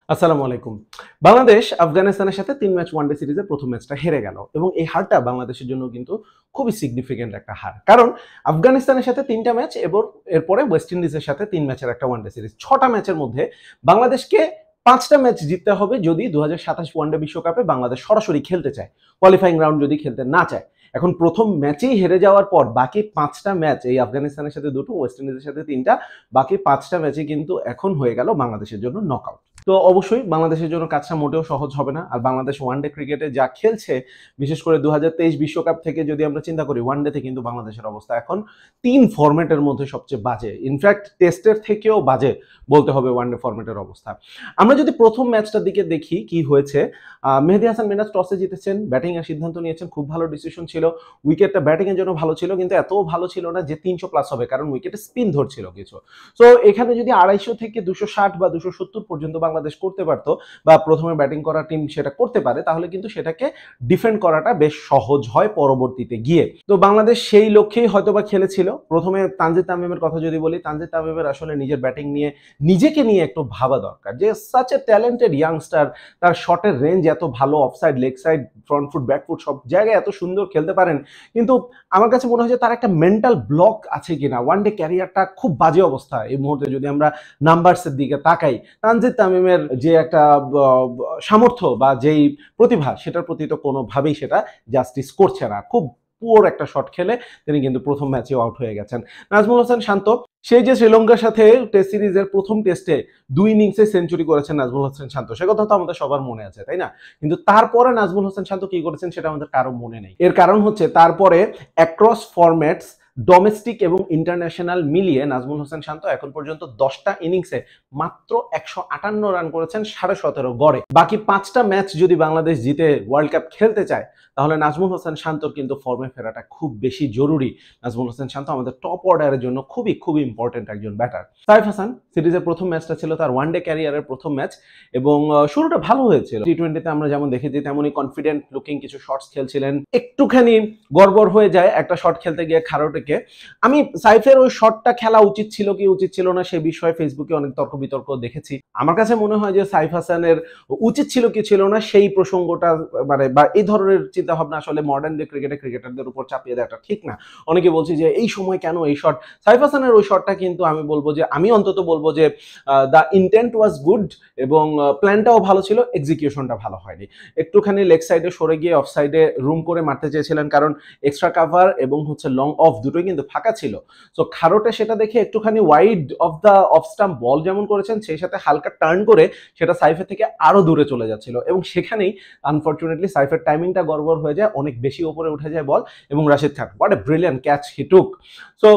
আসসালামু আলাইকুম। বাংলাদেশ আফগানিস্তানের সাথে ৩ ম্যাচ ওয়ানডে সিরিজের প্রথম ম্যাচটা হেরে গেল এবং এই হারটা বাংলাদেশের জন্য কিন্তু খুবই সিগনিফিক্যান্ট একটা হার। কারণ আফগানিস্তানের সাথে ৩ টা ম্যাচ এবং এরপরে ওয়েস্ট ইন্ডিজের সাথে ৩ ম্যাচের একটা ওয়ানডে সিরিজ। ৬ টা ম্যাচের মধ্যে বাংলাদেশকে ৫ টা ম্যাচ জিততে হবে যদি ২০২৭ ওয়ানডে বিশ্বকাপে বাংলাদেশ সরাসরি খেলতে চায়। কোয়ালিফাইং রাউন্ড যদি খেলতে না চায়। এখন প্রথম ম্যাচেই হেরে যাওয়ার পর বাকি ৫ টা ম্যাচ এই আফগানিস্তানের সাথে ২টো, ওয়েস্ট ইন্ডিজের সাথে ৩ টা, বাকি ৫ টা ম্যাচই কিন্তু এখন হয়ে গেল বাংলাদেশের জন্য নকআউট। তো অবশ্যই বাংলাদেশের জন্য কাজটা মোটেও সহজ হবে না। আর বাংলাদেশ ওয়ানডে ক্রিকেটে যা খেলছে, বিশেষ করে ২০২৩ বিশ্বকাপ থেকে যদি আমরা চিন্তা করি, ওয়ানডেতে কিন্তু বাংলাদেশের অবস্থা এখন ৩ ফরম্যাটের মধ্যে সবচেয়ে বাজে। ইনফ্যাক্ট টেস্টের থেকেও বাজে বলতে হবে ওয়ানডে ফরম্যাটের অবস্থা। আমরা যদি প্রথম ম্যাচটার দিকে দেখি কি হয়েছে, মেহেদী হাসান মিরাজ টসে জিতেছেন, ব্যাটিং এর সিদ্ধান্ত নিয়েছেন, খুব ভালো ডিসিশন ছিল। উইকেটটা ব্যাটিং এর জন্য ভালো ছিল, কিন্তু এতও ভালো ছিল না যে ৩০০ প্লাস হবে, কারণ উইকেটে স্পিন ধরছিল কিছু। সো এখানে যদি ২৫০ থেকে ২৬০ বা ২৭০ পর্যন্ত বাংলাদেশ করতে পারতো, বা প্রথমে ব্যাটিং করা টিম সেটা করতে পারে, তাহলে কিন্তু সেটাকে ডিফেন্ড করাটা বেশ সহজ হয় পরবর্তীতে গিয়ে। তো বাংলাদেশ সেই লক্ষ্যেই হয়তোবা খেলেছিল। প্রথমে তানজিদ তামিমের কথা যদি বলি, তানজিদ তামিমের আসলে নিজের ব্যাটিং নিয়ে, নিজেকে নিয়ে একটু ভাবা দরকার যে সাচ এ ট্যালেন্টেড ইয়াংস্টার, তার শটের রেঞ্জ এত ভালো, offside, leg side, front foot, back foot সব জায়গায় এত সুন্দর খেলতে পারেন, কিন্তু আমার কাছে মনে হয় যে তার একটা মেন্টাল ব্লক আছে কিনা। ওয়ানডে ক্যারিয়ারটা খুব বাজে অবস্থা এই মুহূর্তে যদি আমরা নাম্বারসের দিকে তাকাই। তানজিদ তামিমের যে একটা সামর্থ্য বা যেই প্রতিভা, সেটার প্রতি তো কোনোভাবেই সেটা জাস্টিস করছে না। খুব পুয়ার একটা শট খেলে তিনি কিন্তু প্রথম ম্যাচে আউট হয়ে গেছেন। নাজমুল হোসেন শান্ত, সেই যে শ্রীলঙ্কার সাথে টেস্ট সিরিজের প্রথম টেস্টে ২ ইনিংসে সেঞ্চুরি করেছেন নাজমুল হোসেন শান্ত, সে কথা তো আমাদের সবার মনে আছে, তাই না? কিন্তু তারপরে নাজমুল হোসেন শান্ত কি করেছেন সেটা আমাদের কারো মনে নেই। এর কারণ হচ্ছে তারপরে অ্যাক্রস ফরম্যাটস, ডোমেস্টিক এবং ইন্টারন্যাশনাল মিলিয়ে নাজমুল হোসেন শান্ত এখন পর্যন্ত ১০টা ইনিংসে মাত্র ১৫৮ রান করেছেন ১৭.৫ গড়ে। বাকি ৫টা ম্যাচ যদি বাংলাদেশ জিতে ওয়ার্ল্ড কাপ খেলতে চায়, তাহলে নাজমুল হোসেন শান্তর কিন্তু ফর্মে ফেরাটা খুব বেশি জরুরি। নাজমুল হোসেন শান্ত আমাদের টপ অর্ডারের জন্য খুবই খুবই ইম্পর্টেন্ট একজন ব্যাটার। সাইফ হাসান, সিরিজের প্রথম ম্যাচটা ছিল তার ওয়ানডে ক্যারিয়ারের প্রথম ম্যাচ এবং শুরুটা ভালো হয়েছিল। টি-20তে আমরা যেমন দেখেছি তেমনই কনফিডেন্ট লুকিং কিছু শটস খেলছিলেন। একটুখানি গড়বড় হয়ে যায় একটা শট খেলতে গিয়ে খারোটেকে। আমি সাইফের ওই শটটা খেলা উচিত ছিল কি উচিত ছিল না সে বিষয়ে ফেসবুকে অনেক তর্ক বিতর্ক দেখেছি। আমার কাছে মনে হয় যে সাইফ হাসানের উচিত ছিল কি ছিল না সেই প্রসঙ্গটা, মানে বা এই ধরনের চিন্তা ভাবনা আসলে মডার্ন ডে ক্রিকেটারদের উপর চাপিয়ে দেওয়াটা ঠিক না। অনেকে বলছে যে এই সময় কেন এই শট। সাইফ হাসানের ওই শটটা কিন্তু আমি অন্তত বলবো যে দ্য ইন্টেন্ট ওয়াজ গুড এবং প্ল্যানটাও ভালো ছিল, এক্সিকিউশনটা ভালো হয়নি। একটুখানি লেগ সাইডে সরে গিয়ে অফ সাইডে রুম করে মারতে চেয়েছিলেন, কারণ এক্সট্রা কাভার এবং লং অফ দুটোই কিন্তু ফাঁকা ছিল। সো খারোটে সেটা দেখে একটুখানি wide of the off stump ball যেমন করেছেন, সেই সাথে হালকা টার্ন করে সেটা সাইফের থেকে আরো দূরে চলে যাচ্ছিল এবং সেখানেই আনফরচুনেটলি সাইফের টাইমিংটা গড়বড় হয়ে যায়, অনেক বেশি উপরে উঠে যায় বল এবং Rashid Khan what a brilliant catch he took. So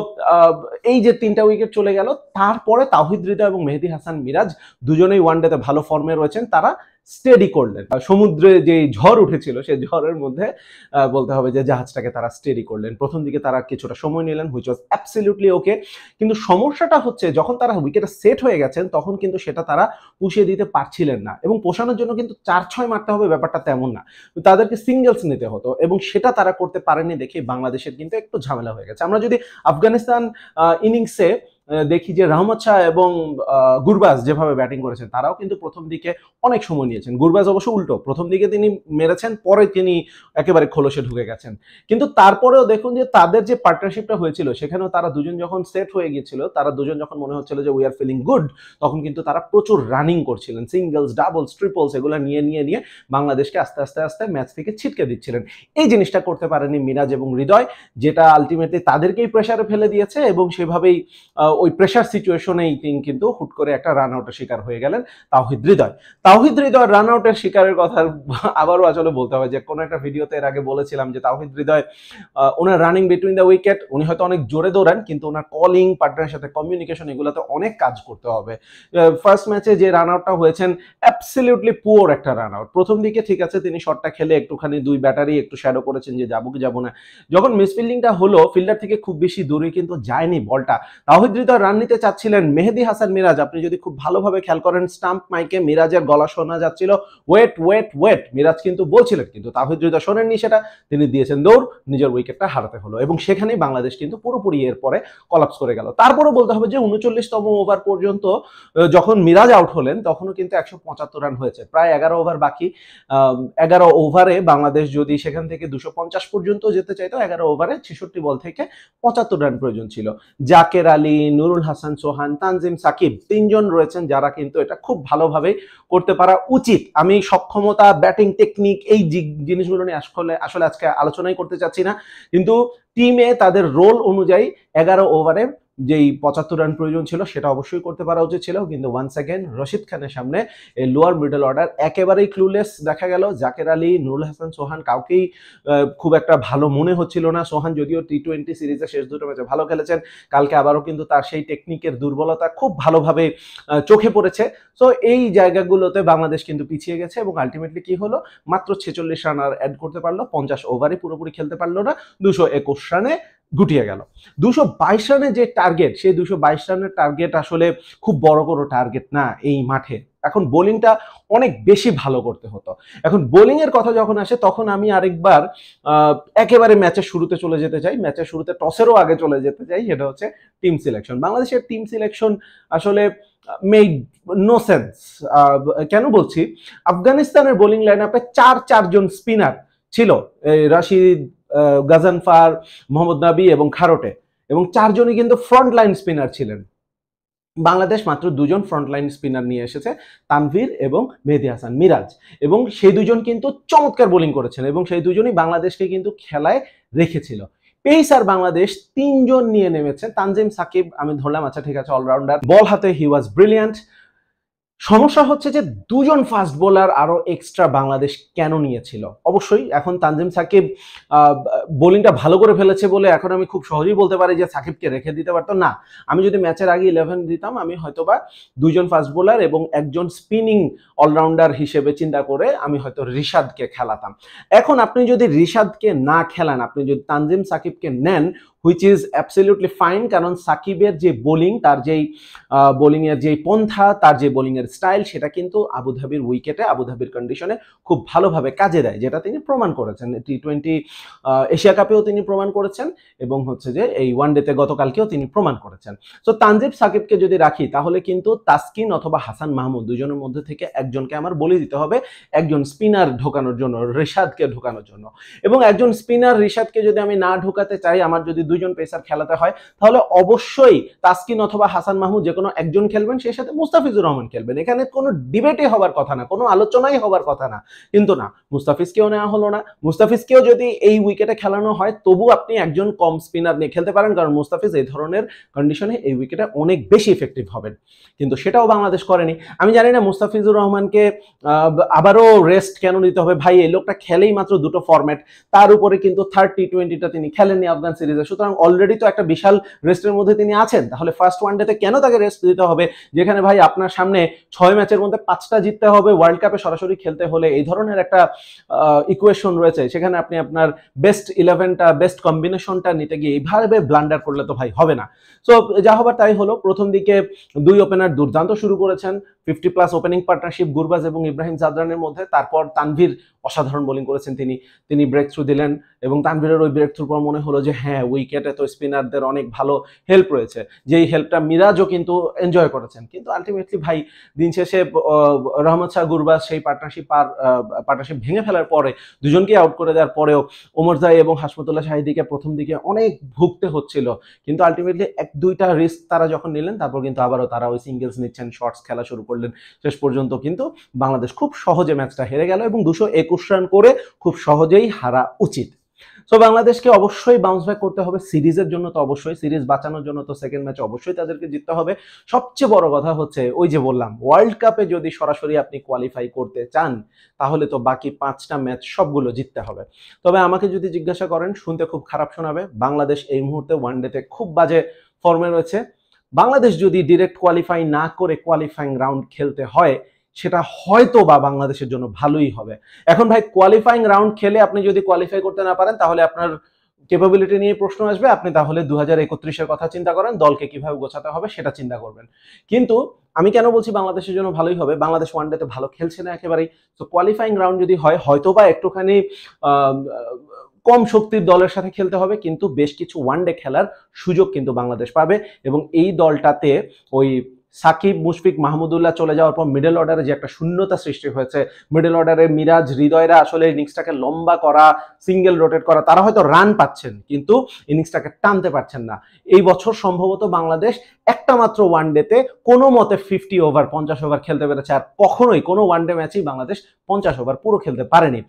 এই যে ৩টা উইকেট চলে গেল, তারপরে তাওহিদ হৃদয় এবং মেহেদী হাসান মিরাজ দুজনেই ওয়ানডেতে ভালো ফর্মে রয়েছেন, তারা স্টেডি করলেন। সমুদ্রে যে ঝড় উঠেছিল সেই ঝড়ের মধ্যে বলতে হবে যে জাহাজটাকে তারা স্টেডি করলেন। প্রথম দিকে তারা কিছুটা সময় নিলেন, হুইচ ওয়াজ অ্যাবসলিউটলি ওকে। কিন্তু সমস্যাটা হচ্ছে যখন তারা উইকেটে সেট হয়ে গেছেন, তখন কিন্তু সেটা তারা পুষিয়ে দিতে পারছিলেন না এবং পোষানোর জন্য কিন্তু ৪-৬ মারতে হবে ব্যাপারটা তেমন না, তাদেরকে সিঙ্গেলস নিতে হতো এবং সেটা তারা করতে পারেনি দেখে বাংলাদেশের কিন্তু একটু ঝামেলা হয়ে গেছে। আমরা যদি আফগানিস্তান ইনিংসে দেখি যে রহমত শাহ এবং গুরবাজ যেভাবে ব্যাটিং করেছেন, তারাও কিন্তু প্রথম দিকে অনেক সময় নিয়েছেন। গুরবাজ অবশ্য উল্টো, প্রথম দিকে তিনি মেরেছেন, পরে তিনি একেবারে খোলসে ঢুকে গেছেন। কিন্তু তারপরেও দেখুন যে তাদের যে পার্টনারশিপটা হয়েছিল, সেখানেও তারা দুজন যখন সেট হয়ে গিয়েছিল, তারা দুজন যখন মনে হচ্ছিল যে উই আর ফিলিং গুড, তখন কিন্তু তারা প্রচুর রানিং করছিলেন, সিঙ্গেলস, ডাবলস, ট্রিপলস এগুলো নিয়ে বাংলাদেশকে আস্তে আস্তে ম্যাচ থেকে ছিটকে দিচ্ছিলেন। এই জিনিসটা করতে পারেনি মিরাজ এবং হৃদয়, যেটা আলটিমেটলি তাদেরকেই প্রেসারে ফেলে দিয়েছে এবং সেভাবেই ওই প্রেসার সিচুয়েশনেই তিনি কিন্তু হুট করে একটা রান আউটের শিকার হয়ে গেলেন তাওহিদ হৃদয়। তাওহিদ হৃদয় রান আউটের শিকারের কথা আবারও আসলে বলতে হয় যে কোনো একটা ভিডিওতে এর আগে বলেছিলাম যে তাওহিদ হৃদয় ওনার রানিং বিটুইন দ্য উইকেট, উনি হয়তো অনেক জোরে দৌড়ান, কিন্তু ওনার কলিং, পার্টনারের সাথে কমিউনিকেশন, এগুলোতে অনেক কাজ করতে হবে। ফার্স্ট ম্যাচে যে রান আউটটা হয়েছেন অ্যাবসলিউটলি পুয়ার একটা রান আউট। প্রথম দিকে ঠিক আছে তিনি শটটা খেলে একটুখানি দুই ব্যাটারি একটু শ্যাডো করেছেন যে যাবো কি যাবো না। যখন মিসফিল্ডিংটা হলো, ফিল্ডার থেকে খুব বেশি দূরে কিন্তু যায়নি বলটা, তাওহিদ হৃদয় রান নিতে চাচ্ছিলেন মেহেদী হাসান মিরাজ। আপনি যদি খুব ভালোভাবে খেয়াল করেন স্টাম্প মাইকে মিরাজের গলা শোনা যাচ্ছিল, ওয়েট ওয়েট ওয়েট, মিরাজ কিন্তু বলছিলেন, কিন্তু তাহিদ হৃদয় শোনেননি সেটা, তিনি দিয়েছেন দৌড়, নিজের উইকেটটা হারাতে হলো এবং সেখানেই বাংলাদেশ কিন্তু পুরোপুরি এরপরে কলাপস করে গেল। তারপরেও বলতে হবে যে 39তম ওভার পর্যন্ত যখন মিরাজ আউট হলেন তখনও কিন্তু 175 রান হয়েছে, প্রায় 11 ওভার বাকি। 11 ওভারে বাংলাদেশ যদি সেখান থেকে 250 পর্যন্ত যেতে চাইতো, 11 ওভারে 66 বল থেকে 75 রান প্রয়োজন ছিল। জাকের আলী, নুরুল হাসান সোহান, তানজিম সাকিব তিনজন রয়েছেন যারা কিন্তু এটা খুব ভালোভাবে করতে পারা উচিত। আমি সক্ষমতা, ব্যাটিং টেকনিক এই জিনিসগুলো নিয়ে আসলে আজকে আলোচনাই করতে চাচ্ছি না, কিন্তু টিমে তাদের রোল অনুযায়ী 11 ওভারে যেই 75 রান প্রয়োজন ছিল সেটা অবশ্যই করতে পারা উচিত ছিল। কিন্তু ওয়ান্স অ্যাগেন রশিদ খানের সামনে এই লোয়ার মিডল অর্ডার একেবারেই ক্লুলেস দেখা গেল। জাকের আলী, নুরুল হাসান সোহান কাউকেই খুব একটা ভালো মনে হচ্ছিল না। সোহান যদিও টি20 সিরিজে শেষ দুটো ম্যাচে ভালো খেলেছেন, কালকে আবারও কিন্তু তার সেই টেকনিকের দুর্বলতা খুব ভালোভাবে চোখে পড়েছে। সো এই জায়গাগুলোতে বাংলাদেশ কিন্তু পিছিয়ে গেছে এবং আলটিমেটলি কি হলো, মাত্র 46 রান আর অ্যাড করতে পারলো, 50 ওভারে পুরোপুরি খেলতে পারলো না, 221 রানে গুটিয়ে গেল। 222 রানের যে টার্গেট, সেই 222 রানের টার্গেট আসলে খুব বড় কোনো টার্গেট না এই মাঠে। এখন বোলিংটা অনেক বেশি ভালো করতে হতো। এখন বোলিং এর কথা যখন আসে তখন আমি আরেকবার একেবারে ম্যাচের শুরুতে চলে যেতে চাই, ম্যাচের শুরুতে টসেরও আগে চলে যেতে চাই, সেটা হচ্ছে টিম সিলেকশন। বাংলাদেশের টিম সিলেকশন আসলে মেড নো সেন্স। কেন বলছি, আফগানিস্তানের বোলিং লাইন আপে চারজন স্পিনার ছিল, রাশিদ, গাজানফার, মোহাম্মদ নাবি এবং খারোটে, এবং চারজনই কিন্তু ফ্রন্ট লাইন স্পিনার ছিলেন। বাংলাদেশ মাত্র দুজন ফ্রন্টলাইন স্পিনার নিয়ে এসেছে, তানভীর এবং মেহেদী হাসান মিরাজ, এবং সেই দুজন কিন্তু চমৎকার বোলিং করেছেন এবং সেই দুজনই বাংলাদেশকে কিন্তু খেলায় রেখেছিল। পেসার বাংলাদেশ তিনজন নিয়ে নেমেছে। তানজিম সাকিব আমি ধরলাম আচ্ছা ঠিক আছে অলরাউন্ডার, বল হাতে হি ওয়াজ ব্রিলিয়ান্ট। সমস্যা হচ্ছে যে দুজন ফাস্ট বোলার আরো এক্সট্রা বাংলাদেশ কেন নিয়েছিল? অবশ্যই এখন তানজিম সাকিব বোলিংটা ভালো করে ফেলেছে বলে এখন আমি খুব সহজেই বলতে পারি যে সাকিবকে রেখে দিতে পারতো না। আমি যদি ম্যাচের আগে 11 দিতাম, আমি হয়তোবা দুজন ফাস্ট বোলার এবং একজন স্পিনিং অলরাউন্ডার হিসেবে চিন্তা করে আমি হয়তো রিশাদকে খেলাতাম। এখন আপনি যদি রিশাদকে না খেলান, আপনি যদি তানজিম সাকিবকে নেন, হুইচ ইজ অ্যাবসলিউটলি ফাইন, কারণ সাকিবের যে বোলিং, তার যেই বোলিং এর যে পন্থা, তার যে বোলিং এর স্টাইল, সেটা কিন্তু আবুধাবির উইকেটে, আবুধাবির কন্ডিশনে খুব ভালোভাবে কাজে দেয়, যেটা তিনি প্রমাণ করেছেন টি20 এশিয়া কাপেও তিনি প্রমাণ করেছেন এবং হচ্ছে যে এই ওয়ানডেতে গতকালকেও তিনি প্রমাণ করেছেন। তো তানজিম সাকিবকে যদি রাখি তাহলে কিন্তু তাসকিন অথবা হাসান মাহমুদ দুজনের মধ্যে থেকে একজনকে আমার বলে দিতে হবে, একজন স্পিনার ঢোকানোর জন্য, রিশাদকে ঢোকানোর জন্য। এবং একজন স্পিনার রিশাদকে যদি আমি না ঢোকাতে চাই, আমার যদি দুজন পেসার খেলাতে হয়, তাহলে অবশ্যই তাসকিন অথবা হাসান মাহমুদ যে কোনো একজন খেলবেন, সেই সাথে মুস্তাফিজুর রহমান খেলবেন। এখানে কোনো ডিবেটে হবার কথা না, কোনো আলোচনাই হবার কথা না, কিন্তু না, মুস্তাফিজকেও নেওয়া হলো না। মুস্তাফিজকেও যদি এই উইকেটে খেলানো হয় তবু আপনি একজন কম স্পিনার নিয়ে খেলতে পারেন, কারণ মুস্তাফিজ এই ধরনের কন্ডিশনে এই উইকেটে অনেক বেশি ইফেক্টিভ হবেন, কিন্তু সেটাও বাংলাদেশ করেনি। আমি জানি না মুস্তাফিজুর রহমানকে আবারও রেস্ট কেন নিতে হবে, ভাই এই লোকটা খেলেই মাত্র দুটো ফরম্যাট, তার উপরে কিন্তু থার্ড টি20টা তিনি খেলেননি আফগান সিরিজে, সুতরাং অলরেডি তো একটা বিশাল রেস্টের মধ্যে তিনি আছেন। তাহলে ফার্স্ট ওয়ানডেতে কেন তাকে রেস্ট দিতে হবে, যেখানে ভাই আপনার সামনে 6 ম্যাচের মধ্যে 5টা জিততে হবে, ওয়ার্ল্ড কাপে সরাসরি খেলতে হলে এই ধরনের একটা ইকুয়েশন রয়েছে, সেখানে আপনি আপনার বেস্ট 11টা, বেস্ট কম্বিনেশনটা নিতে গিয়ে এইভাবে ব্লান্ডার করলে তো ভাই হবে না। সো যা হবার তাই হলো। প্রথম দিকে দুই ওপেনার দুর্দান্ত শুরু করেছেন, 50+ ওপেনিং পার্টনারশিপ গুরবাজ এবং ইব্রাহিম জাদরানের মধ্যে। তারপর তানভীর অসাধারণ বোলিং করেছেন, তিনি ব্রেক থ্রু দিলেন এবং তানভীরের ওই ব্রেক থ্রুর পর মনে হলো যে হ্যাঁ, উইকেটে তো স্পিনারদের অনেক ভালো হেল্প রয়েছে, যেই হেল্পটা মিরাজও কিন্তু এনজয় করেছেন। কিন্তু আলটিমেটলি ভাই দিন শেষে রহমত শাহ গুরবাজ সেই পার্টনারশিপ ভেঙে ফেলার পরে, দুজনকে আউট করে দেওয়ার পরেও ওমর জাই এবং হাসমতুল্লাহ শাহিদিকে প্রথম দিকে অনেক ভুগতে হচ্ছিল, কিন্তু আলটিমেটলি 1-2টা রিস্ক তারা যখন নিলেন, তারপর কিন্তু আবারও তারা ওই সিঙ্গেলস নিচ্ছেন, শর্টস খেলা শুরু করলেন। শেষ পর্যন্ত কিন্তু বাংলাদেশ খুব সহজে ম্যাচটা হেরে গেল এবং 221 রান করে খুব সহজেই হারা উচিত। সো বাংলাদেশকে অবশ্যই বাউন্স ব্যাক করতে হবে সিরিজের জন্য, তো অবশ্যই সিরিজ বাঁচানোর জন্য তো সেকেন্ড ম্যাচে অবশ্যই তাদেরকে জিততে হবে। সবচেয়ে বড় কথা হচ্ছে ওই যে বললাম, ওয়ার্ল্ড কাপে যদি সরাসরি আপনি কোয়ালিফাই করতে চান, তাহলে তো বাকি 5টা ম্যাচ সবগুলো জিততে হবে। তবে আমাকে যদি জিজ্ঞাসা করেন, শুনতে খুব খারাপ শোনাবে, বাংলাদেশ এই মুহূর্তে ওয়ানডেতে খুব বাজে ফর্মে রয়েছে। বাংলাদেশ যদি ডিরেক্ট কোয়ালিফাই না করে কোয়ালিফাইং রাউন্ড খেলতে হয়, সেটা হয়তো বা বাংলাদেশের জন্য ভালোই হবে। এখন ভাই কোয়ালিফাইং রাউন্ড খেলে আপনি যদি কোয়ালিফাই করতে না পারেন, তাহলে আপনার ক্যাপাবিলিটি নিয়ে প্রশ্ন আসবে, আপনি তাহলে 2031-এর কথা চিন্তা করেন, দলকে কিভাবে গোছাতে হবে সেটা চিন্তা করবেন। কিন্তু আমি কেন বলছি বাংলাদেশের জন্য ভালোই হবে, বাংলাদেশ ওয়ানডেতে ভালো খেলছে না একেবারেই। তো কোয়ালিফাইং রাউন্ড যদি হয়, হয়তোবা একটুখানি কম শক্তির দলের সাথে খেলতে হবে, কিন্তু বেশ কিছু ওয়ানডে খেলার সুযোগ কিন্তু বাংলাদেশ পাবে। এবং এই দলটাতে ওই সাকিব, মুশফিক, মাহমুদুল্লাহ চলে যাওয়ার পর মিডল অর্ডারে যে একটা শূন্যতা সৃষ্টি হয়েছে, মিডল অর্ডারে মিরাজ, হৃদয়রা আসলে ইনিংসটাকে লম্বা করা, সিঙ্গেল রোটেট করা, তারা হয়তো রান পাচ্ছেন কিন্তু ইনিংসটাকে টানতে পারছেন না। এই বছর সম্ভবত বাংলাদেশ একটা মাত্র ওয়ানডেতে কোনো মতে 50 ওভার, 50 ওভার খেলতে পেরেছে, আর কখনোই কোনো ওয়ানডে ম্যাচেই বাংলাদেশ 50 ওভার পুরো খেলতে পারেনি।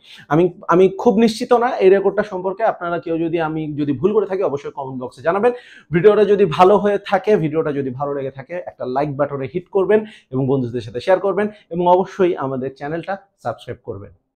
আমি খুব নিশ্চিত না এই রেকর্ডটা সম্পর্কে। আপনারা কেউ যদি, আমি যদি ভুল করে থাকি অবশ্যই কমেন্ট বক্সে জানাবেন। ভিডিওটা যদি ভালো হয়ে থাকে, ভিডিওটা যদি ভালো লেগে থাকে, একটা লাইক বাটনে হিট করবেন এবং বন্ধুদের সাথে শেয়ার করবেন এবং অবশ্যই আমাদের চ্যানেলটা সাবস্ক্রাইব করবেন।